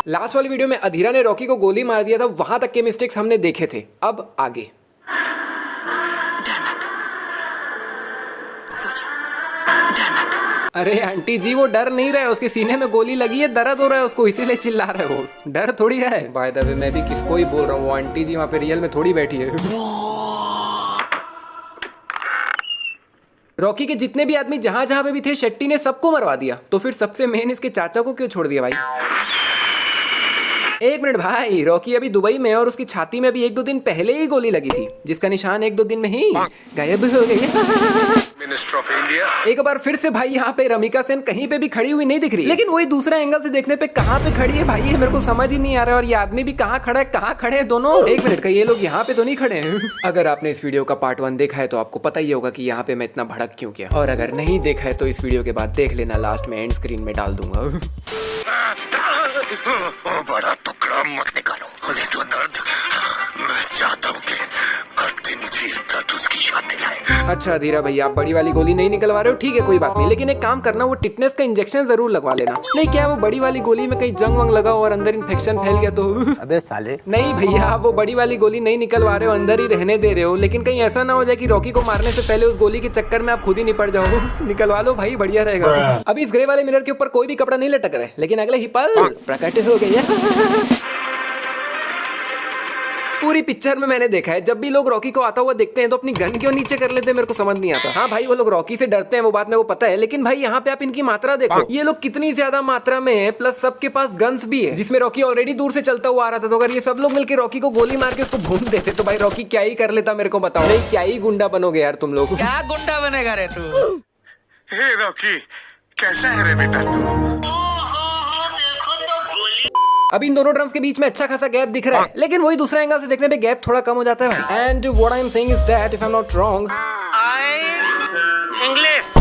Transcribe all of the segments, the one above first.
Last वाली video में अधीरा ने रॉकी को गोली मार दिया था, वहां तक के मिस्टेक्स हमने देखे थे। अब आगे। डर मत, सो जा, डर मत। अरे आंटी जी वो डर नहीं रहा है, उसके सीने में गोली लगी है, दर्द हो रहा है उसको, इसीलिए चिल्ला रहा है। वो डर थोड़ी रहा है। बाय द वे मैं भी किसको ही बोल रहा हूँ, वो आंटी जी वहाँ पे रियल में थोड़ी बैठी है। रॉकी के जितने भी आदमी जहां जहां पे भी थे, शेट्टी ने सबको मरवा दिया। तो फिर सबसे मेन इसके चाचा को क्यों छोड़ दिया भाई? एक मिनट भाई, रॉकी अभी दुबई में है और उसकी छाती में भी 1-2 दिन पहले ही गोली लगी थी, जिसका निशान 1-2 दिन में ही गायब हो गई। Minister of India. एक बार फिर से भाई यहाँ पे रमिका सेन कहीं पे भी खड़ी हुई नहीं दिख रही, लेकिन वही दूसरा एंगल से देखने पे कहाँ पे खड़ी है भाई, ये मेरे को समझ ही नहीं आ रहा है। और ये आदमी भी कहाँ खड़ा है, कहाँ खड़े हैं दोनों? एक मिनट का, ये लोग यहाँ पे तो नहीं खड़े हैं? अगर आपने इस वीडियो का पार्ट 1 देखा है तो आपको पता ही होगा कि यहाँ पे मैं इतना भड़क क्यों किया, और अगर नहीं देखा है तो इस वीडियो के बाद देख लेना, लास्ट में एंड स्क्रीन में डाल दूंगा। बड़ा टुकड़ा मत निकालो, मुझे तो दर्द। मैं चाहता हूँ कि हर दिन मुझे दर्द उसकी याद दिलाए। अच्छा अधीरा भैया, आप बड़ी वाली गोली नहीं निकलवा रहे हो, ठीक है कोई बात नहीं, लेकिन एक काम करना, वो टिटनेस का इंजेक्शन जरूर लगवा लेना। नहीं क्या वो बड़ी वाली गोली में कहीं जंग वंग लगा हो और अंदर इन्फेक्शन फैल गया तो? अबे साले। नहीं भैया, आप वो बड़ी वाली गोली नहीं निकलवा रहे हो, अंदर ही रहने दे रहे हो, लेकिन कहीं ऐसा ना हो जाए कि रॉकी को मारने से पहले उस गोली के चक्कर में आप खुद ही निपट जाओ। निकलवा लो भाई, बढ़िया रहेगा। अभी इस ग्रे वाले मिरर के ऊपर कोई भी कपड़ा नहीं लटक रहा है, लेकिन अगले ही पल प्रकट हो गया। पूरी पिक्चर में मैंने देखा है, जब भी लोग रॉकी को आता हुआ देखते हैं तो अपनी गन क्यों नीचे कर लेते हैं, मेरे को समझ नहीं आता। हाँ भाई, वो लोग रॉकी से डरते हैं, वो बात मेरे को पता है, लेकिन भाई यहाँ पे आप इनकी मात्रा देखो, ये लोग कितनी ज्यादा मात्रा में है, प्लस सबके पास गन्स भी है, जिसमें रॉकी ऑलरेडी दूर से चलता हुआ आ रहा था। तो अगर ये सब लोग मिलकर रॉकी को गोली मार के उसको भून देते तो भाई रॉकी क्या ही कर लेता, मेरे को बताओ। नहीं क्या ही गुंडा बनोगे यार तुम लोग। क्या गुंडा बनेगा रे तू? हे रॉकी, कैसा है रे बेटा तू? अभी इन दोनों ड्रम्स के बीच में अच्छा खासा गैप दिख रहा है, लेकिन वही दूसरा एंगल से देखने पे गैप थोड़ा कम हो जाता है भाई। And what I am saying is that if I am not wrong, English.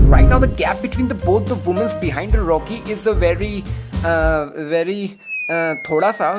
right now the gap between the both the women behind the Rocky is a very थोड़ा सा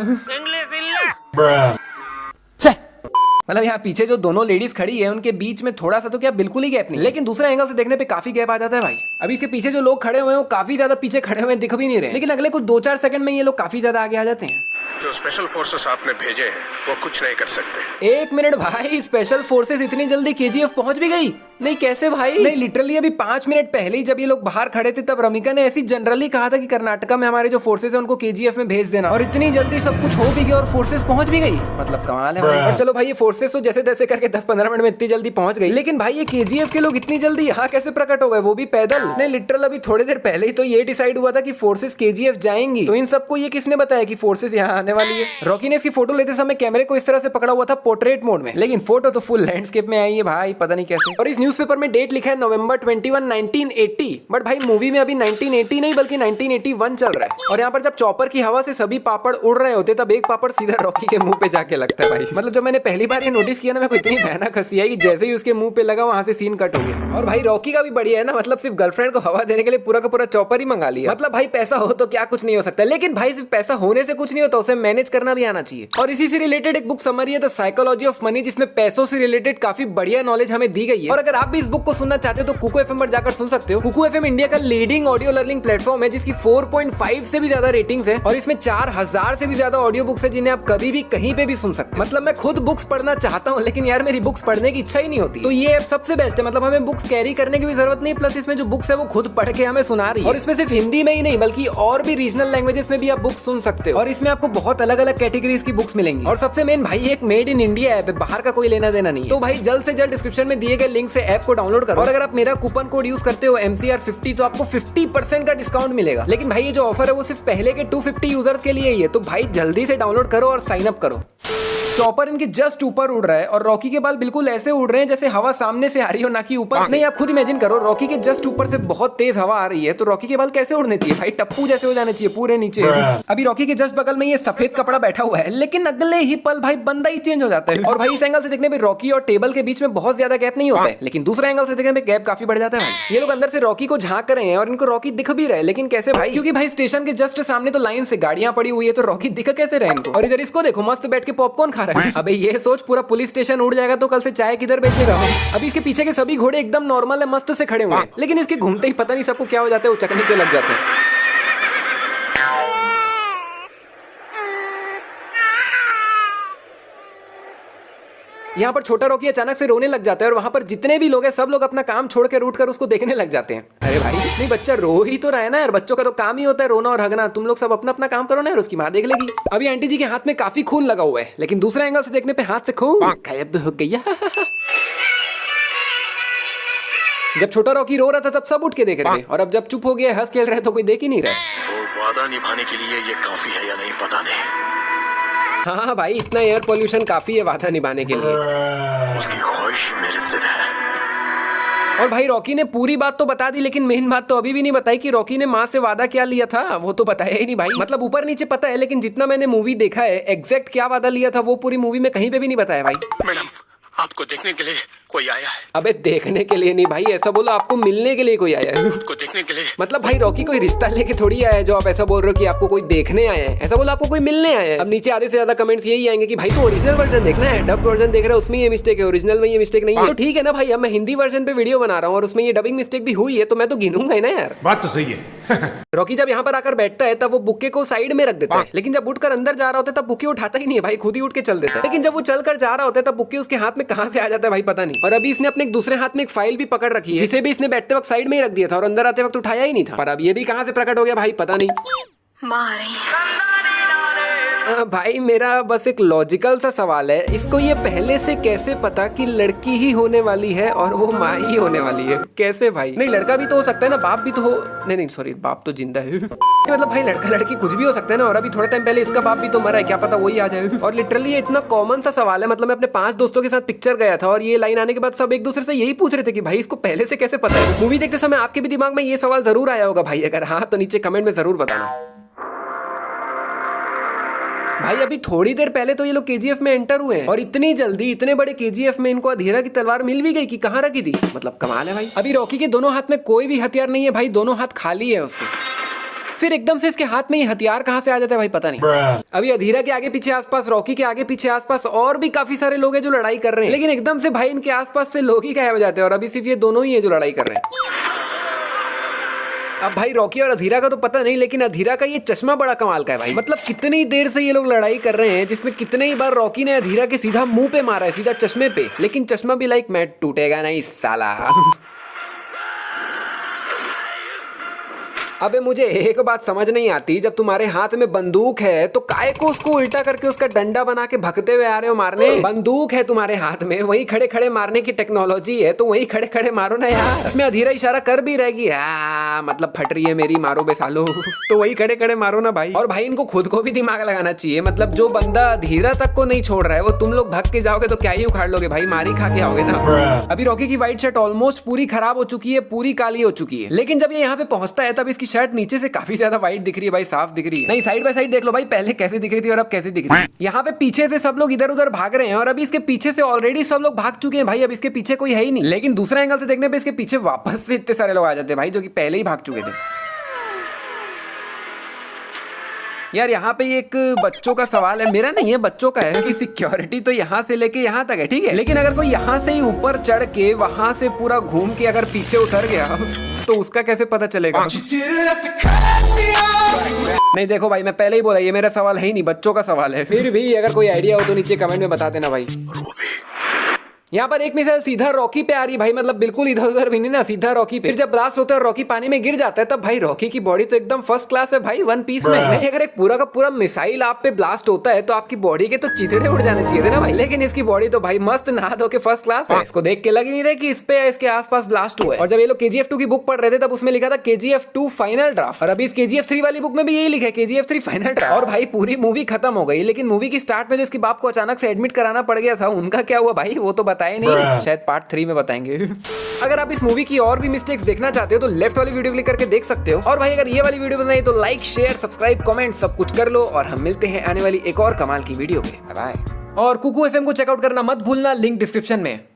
मतलब यहाँ पीछे जो दोनों लेडीज खड़ी है उनके बीच में थोड़ा सा तो क्या बिल्कुल ही गैप नहीं, लेकिन दूसरा एंगल से देखने पे काफी गैप आ जाता है भाई। अभी इसके पीछे जो लोग खड़े हुए हैं वो काफी ज्यादा पीछे खड़े हुए दिख भी नहीं रहे, लेकिन अगले कुछ 2-4 सेकंड में ये लोग काफी ज्यादा आगे आ जाते हैं। जो स्पेशल फोर्सेस आपने भेजे हैं वो कुछ नहीं कर सकते। एक मिनट भाई, स्पेशल फोर्सेस इतनी जल्दी केजीएफ पहुंच भी गई? नहीं कैसे भाई? नहीं लिटरली अभी 5 मिनट पहले ही जब ये लोग बाहर खड़े थे तब रमिका ने ऐसी जनरली कहा था कि कर्नाटका में हमारे जो फोर्सेस है उनको केजीएफ में भेज देना, और इतनी जल्दी सब कुछ हो भी गया और फोर्सेस पहुंच भी गई। मतलब कमाल है भाई। और चलो भाई, ये फोर्सेस तो जैसे तैसे करके 10-15 मिनट में इतनी जल्दी पहुंच गई, लेकिन भाई ये केजीएफ के लोग इतनी जल्दी यहाँ कैसे प्रकट हो गए, वो भी पैदल? नहीं लिटरल अभी थोड़ी देर पहले ही तो ये डिसाइड हुआ था कि फोर्सेस केजीएफ जाएंगी, तो इन सबको ये किसने बताया कि फोर्सेस यहाँ आने वाली है? रॉकी ने इसकी फोटो लेते समय कैमरे को इस तरह से पकड़ा हुआ था पोर्ट्रेट मोड में, लेकिन फोटो तो फुल लैंडस्केप में आई है भाई, पता नहीं कैसे। और इस न्यूज़पेपर में डेट लिखा है नवंबर 21, 1980, बट भाई मूवी में अभी 1980 नहीं बल्कि 1981 चल रहा है। और यहाँ पर जब चॉपर की हवा से सभी पापड़ उड़ रहे होते तब एक पापड़ सीधा रॉकी के मुंह पे जाके लगता है भाई। मतलब जब मैंने पहली बार ये नोटिस किया ना, मेरे को इतनी भयानक हंसी आई, जैसे ही उसके मुंह पे लगा वहां से सीन कट हो गया। और भाई रॉकी का भी बढ़िया है ना, मतलब सिर्फ गर्लफ्रेंड को हवा देने के लिए पूरा का पूरा चॉपर ही मंगा लिया। मतलब भाई पैसा हो तो क्या कुछ नहीं हो सकता, लेकिन भाई सिर्फ पैसा होने से कुछ नहीं होता, उसे मैनेज करना भी आना चाहिए। और इसी से रिलेटेड एक बुक समरी है द साइकोलॉजी ऑफ मनी, जिसमें पैसों से रिलेटेड काफी बढ़िया नॉलेज हमें दी गई है। और अगर आप भी इस बुक को सुनना चाहते हो तो कुकू एफएम पर जाकर सुन सकते हो। कुकू एफएम इंडिया का लीडिंग ऑडियो लर्निंग प्लेटफॉर्म है, जिसकी 4.5 से भी ज्यादा रेटिंग्स है, और इसमें 4000 से भी ज्यादा ऑडियो बुक्स है जिन्हें आप कभी भी कहीं पे भी सुन सकते हैं। मतलब मैं खुद बुक्स पढ़ना चाहता हूँ, लेकिन यार मेरी बुक्स पढ़ने की इच्छा ही नहीं होती, तो ये ऐप सबसे बेस्ट है। मतलब हमें बुक्स कैरी करने की भी जरूरत नहीं, प्लस इसमें जो बुक्स है वो खुद पढ़ के हमें सुना रही है। और इसमें सिर्फ हिंदी में ही नहीं बल्कि और भी रीजनल लैंग्वेजेस में भी आप बुक्स सुन सकते हो, और इसमें आपको बहुत अलग अलग कैटेगरीज की बुक्स मिलेंगी। और सबसे मेन भाई, एक मेड इन इंडिया ऐप है, बाहर का कोई लेना देना नहीं। तो भाई जल्द से जल्द डिस्क्रिप्शन में दिए गए लिंक से ऐप को डाउनलोड करो, और अगर आप मेरा कूपन कोड यूज करते हो MCR50 तो आपको 50% का डिस्काउंट मिलेगा। लेकिन भाई ये जो ऑफर है वो सिर्फ पहले के 250 यूजर्स के लिए ही है, तो भाई जल्दी से डाउनलोड करो और साइन अप करो। चॉपर इनके जस्ट ऊपर उड़ रहा है और रॉकी के बाल बिल्कुल ऐसे उड़ रहे हैं जैसे हवा सामने से आ रही हो ना कि ऊपर से। नहीं आप खुद इमेजिन करो, रॉकी के जस्ट ऊपर से बहुत तेज हवा आ रही है, तो रॉकी के बाल कैसे उड़ने चाहिए भाई? टप्पू जैसे हो जाने चाहिए पूरे नीचे। अभी रॉकी के जस्ट बगल में ये सफेद कपड़ा बैठा हुआ है, लेकिन अगले ही पल भाई बंदा ही चेंज हो जाता है। और भाई इस एंगल से देखने पे रॉकी और टेबल के बीच में बहुत ज्यादा गैप नहीं होता है, लेकिन दूसरा एंगल से देखने पे गैप काफी बढ़ जाता है भाई। ये लोग अंदर से रॉकी को झांक रहे हैं और इनको रॉकी दिख भी रहा है, लेकिन कैसे भाई? क्योंकि भाई स्टेशन के जस्ट सामने तो लाइन से गाड़ियां पड़ी हुई है, तो रॉकी दिख कैसे रहे इनको? और इधर इसको देखो मस्त बैठ के पॉपकॉर्न खा रहा है। अबे ये सोच पूरा पुलिस स्टेशन उड़ जाएगा तो कल से चाय किधर बेचेगा? अभी इसके पीछे के सभी घोड़े एकदम नॉर्मल है, मस्त से खड़े हुए हैं, लेकिन इसके घूमते ही पता नहीं सबको क्या हो जाता है, वो चकने के लग जाते हैं। यहाँ पर छोटा रॉकी अचानक से रोने लग जाता है और वहाँ पर जितने भी लोग हैं सब लोग अपना काम छोड़ के रूट कर उसको देखने लग जाते हैं। अरे भाई नहीं, बच्चा रो ही तो रहा है ना यार, बच्चों का तो काम ही होता है रोना और हगना, तुम लोग सब अपना अपना काम करो ना यार, उसकी माँ देख लेगी। अभी आंटी जी के हाथ में काफी खून लगा हुआ है, लेकिन दूसरे एंगल से देखने पे हाथ से खून गायब हो गया। जब छोटा रॉकी रो रहा था तब सब उठ के देख रहे थे, और अब जब चुप हो गया हंस खेल रहे तो कोई देख ही नहीं रहा। वो वादा निभाने के लिए ये काफी है या नहीं पता नहीं। हाँ भाई, इतना एयर पोल्यूशन काफी है वादा निभाने के लिए। उसकी ख्वाहिश मेरे से है। और भाई रॉकी ने पूरी बात तो बता दी, लेकिन मेन बात तो अभी भी नहीं बताई कि रॉकी ने माँ से वादा क्या लिया था, वो तो बताया ही नहीं भाई। मतलब ऊपर नीचे पता है, लेकिन जितना मैंने मूवी देखा है एग्जैक्ट क्या वादा लिया था वो पूरी मूवी में कहीं पे भी नहीं बताया भाई। मैडम, आपको देखने के लिए कोई आया है। अबे देखने के लिए नहीं भाई, ऐसा बोलो आपको मिलने के लिए कोई आया है। आपको देखने के लिए। मतलब भाई रॉकी कोई रिश्ता लेके थोड़ी आया है जो आप ऐसा बोल रहे हो कि आपको कोई देखने आया है, ऐसा बोलो आपको कोई मिलने आया है। अब नीचे आधे से ज्यादा कमेंट्स यही आएंगे कि भाई तो ओरिजिनल वर्जन देखना है, डब वर्जन देख रहा है उसमें ये मिस्टेक है, ओरिजिनल में ये मिस्टेक नहीं है। तो ठीक है ना भाई, अब मैं हिंदी वर्जन पे वीडियो बना रहा हूँ और उसमें ये डबिंग मिस्टेक भी हुई है तो मैं तो गिनूंगा ही ना यार। बात तो सही है। रॉकी जब यहाँ पर आकर बैठता है तब वो बुक्के को साइड में रख देता है, लेकिन जब उठकर अंदर जा रहा होता है तब बुक्के उठाता ही नहीं है भाई, खुद ही उठ के चल देता है। लेकिन जब वो चलकर जा रहा होता है तब बुक्के उसके हाथ में कहाँ से आ जाता है भाई पता नहीं। और अभी इसने अपने दूसरे हाथ में एक फाइल भी पकड़ रखी है जिसे भी इसने बैठते वक्त साइड में ही रख दिया था और अंदर आते वक्त उठाया ही नहीं था, पर अब ये भी कहाँ से प्रकट हो गया भाई पता नहीं। माँ आ रही है। भाई मेरा बस एक लॉजिकल सा सवाल है, इसको ये पहले से कैसे पता कि लड़की ही होने वाली है और वो माँ ही होने वाली है, कैसे भाई? नहीं लड़का भी तो हो सकता है ना, बाप भी तो हो, नहीं सॉरी बाप तो जिंदा है। मतलब भाई लड़का लड़की कुछ भी हो सकता है ना, और अभी थोड़ा टाइम पहले इसका बाप भी तो मरा है, क्या पता वही आ जाए। और लिटरली ये इतना कॉमन सा सवाल है, मतलब मैं अपने 5 दोस्तों के साथ पिक्चर गया था और ये लाइन आने के बाद सब एक दूसरे से यही पूछ रहे थे कि भाई इसको पहले से कैसे पता है। मूवी देखते समय आपके भी दिमाग में ये सवाल जरूर आया होगा भाई, अगर हाँ तो नीचे कमेंट में जरूर बताना। भाई अभी थोड़ी देर पहले तो ये लोग केजीएफ में एंटर हुए हैं और इतनी जल्दी इतने बड़े केजीएफ में इनको अधीरा की तलवार मिल भी गई कि कहाँ रखी थी, मतलब कमाल है भाई। अभी रॉकी के दोनों हाथ में कोई भी हथियार नहीं है भाई, दोनों हाथ खाली है उसके, फिर एकदम से इसके हाथ में ये हथियार कहाँ से आ जाता है भाई पता नहीं। अभी अधीरा के आगे पीछे आसपास, रॉकी के आगे पीछे आसपास और भी काफी सारे लोग हैं जो लड़ाई कर रहे हैं, लेकिन एकदम से भाई इनके आसपास से लोग ही गायब हो जाते हैं और अभी सिर्फ ये दोनों ही है जो लड़ाई कर रहे हैं। अब भाई रॉकी और अधीरा का तो पता नहीं, लेकिन अधीरा का ये चश्मा बड़ा कमाल का है भाई। मतलब कितनी देर से ये लोग लड़ाई कर रहे हैं जिसमें कितने ही बार रॉकी ने अधीरा के सीधा मुंह पे मारा है, सीधा चश्मे पे, लेकिन चश्मा भी लाइक मैं टूटेगा नहीं साला। अबे मुझे एक बात समझ नहीं आती, जब तुम्हारे हाथ में बंदूक है तो काहे को उसको उल्टा करके उसका डंडा बना के भगते हुए आ रहे हो मारने? बंदूक है तुम्हारे हाथ में, वही खड़े खड़े मारने की टेक्नोलॉजी है तो वही खड़े खड़े मारो ना यार। इसमें अधीरा इशारा कर भी रहेगी मतलब फट रही है मेरी, मारो बे सालो। तो वही खड़े खड़े मारो ना भाई। और भाई इनको खुद को भी दिमाग लगाना चाहिए, मतलब जो बंदा अधीरा तक को नहीं छोड़ रहा है वो तुम लोग भग के जाओगे तो क्या ही उखाड़ लोगे भाई, मारी खा के आओगे ना। अभी रॉकी की व्हाइट शर्ट ऑलमोस्ट पूरी खराब हो चुकी है, पूरी काली हो चुकी है, लेकिन जब ये यहाँ पे पहुंचता है तब इसकी शर्ट नीचे से काफी ज्यादा व्हाइट दिख रही है भाई, साफ दिख रही है। नहीं साइड बाय साइड देख लो भाई, पहले कैसे दिख रही थी और अब कैसे दिख रही है। यहाँ पे पीछे से सब लोग इधर उधर भाग रहे हैं और अभी इसके पीछे से ऑलरेडी सब लोग भाग चुके हैं भाई, अब इसके पीछे कोई है ही नहीं। लेकिन दूसरे एंगल से देखने पे इसके पीछे वापस से इतने सारे लोग आ जाते हैं भाई जो कि पहले ही भाग चुके थे। यार यहाँ पे एक बच्चों का सवाल है, मेरा नहीं है बच्चों का है, कि सिक्योरिटी तो यहाँ से लेके यहाँ तक है ठीक है, लेकिन अगर कोई यहाँ से ही ऊपर चढ़ के वहां से पूरा घूम के अगर पीछे उतर गया तो उसका कैसे पता चलेगा? नहीं देखो भाई मैं पहले ही बोला ये मेरा सवाल है ही नहीं, बच्चों का सवाल है। फिर भी अगर कोई आइडिया हो तो नीचे कमेंट में बता देना भाई। यहाँ पर एक मिसाइल सीधा रॉकी पे आ रही है भाई, मतलब बिल्कुल इधर उधर भी नहीं ना, सीधा रॉकी पे। फिर जब ब्लास्ट होता है और रॉकी पानी में गिर जाता है तब भाई रॉकी की बॉडी तो एकदम फर्स्ट क्लास है भाई, 1 पीस में। नहीं अगर एक पूरा का पूरा मिसाइल आप पे ब्लास्ट होता है तो आपकी बॉडी के तो चिथड़े उड़ जाने चाहिए थे ना भाई, लेकिन इसकी बॉडी तो भाई मस्त नहा धो के फर्स्ट क्लास है। इसको देख के लग ही नहीं रहा कि इस पे इसके आसपास ब्लास्ट हुआ है। और जब ये लोग KGF 2 की बुक पढ़ रहे थे तब उसमें लिखा था KGF 2 फाइनल ड्राफ्ट, और अभी इस KGF 3 वाली बुक में भी यही लिखा है KGF 3 फाइनल ड्राफ्ट। और भाई पूरी मूवी खत्म हो गई, लेकिन मूवी की स्टार्ट में जो इसके बाप को अचानक से एडमिट कराना पड़ गया था उनका क्या हुआ भाई, वो तो बताया नहीं, शायद पार्ट 3 में बताएंगे। अगर आप इस मूवी की और भी मिस्टेक्स देखना चाहते हो तो लेफ्ट वाली वीडियो क्लिक करके देख सकते हो। और भाई अगर ये वाली वीडियो पसंद आई तो लाइक शेयर सब्सक्राइब कमेंट सब कुछ कर लो, और हम मिलते हैं आने वाली एक और कमाल की वीडियो पे। बाय। और कुकू FM को चेकआउट करना मत भूलना, लिंक डिस्क्रिप्शन में।